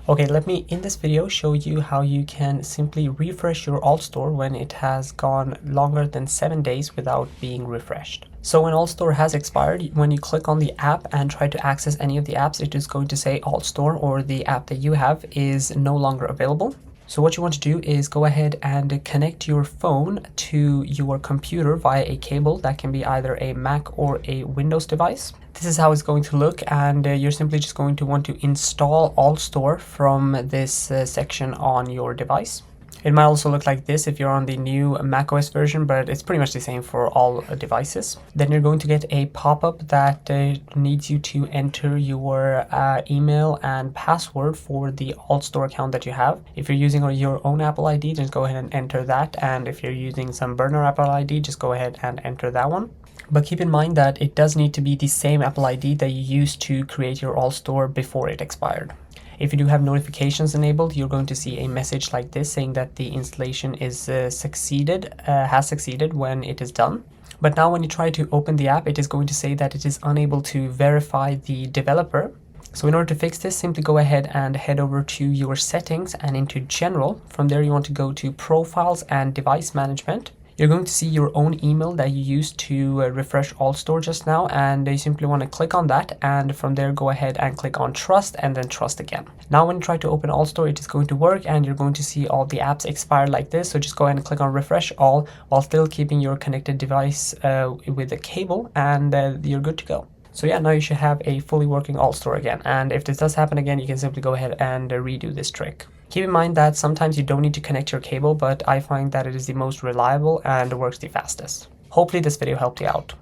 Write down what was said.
Okay, let me in this video show you how you can simply refresh your AltStore when it has gone longer than 7 days without being refreshed. So when AltStore has expired, when you click on the app and try to access any of the apps, it is going to say AltStore or the app that you have is no longer available. So what you want to do is go ahead and connect your phone to your computer via a cable. That can be either a Mac or a Windows device. This is how it's going to look, and you're simply just going to want to install AltStore from this section on your device. It might also look like this if you're on the new macOS version, but it's pretty much the same for all devices. Then you're going to get a pop-up that needs you to enter your email and password for the AltStore account that you have. If you're using your own Apple ID, just go ahead and enter that. And if you're using some burner Apple ID, just go ahead and enter that one. But keep in mind that it does need to be the same Apple ID that you used to create your AltStore before it expired. If you do have notifications enabled, you're going to see a message like this saying that the installation is has succeeded when it is done. But now when you try to open the app, it is going to say that it is unable to verify the developer. So in order to fix this, simply go ahead and head over to your settings and into General. From there, you want to go to Profiles and Device Management. You're going to see your own email that you used to refresh AltStore just now, and you simply want to click on that, and from there go ahead and click on Trust and then Trust again. Now when you try to open AltStore, it is going to work and you're going to see all the apps expire like this. So just go ahead and click on Refresh All while still keeping your connected device with a cable, and you're good to go. So yeah, now you should have a fully working AltStore again. And if this does happen again, you can simply go ahead and redo this trick. Keep in mind that sometimes you don't need to connect your cable, but I find that it is the most reliable and works the fastest. Hopefully this video helped you out.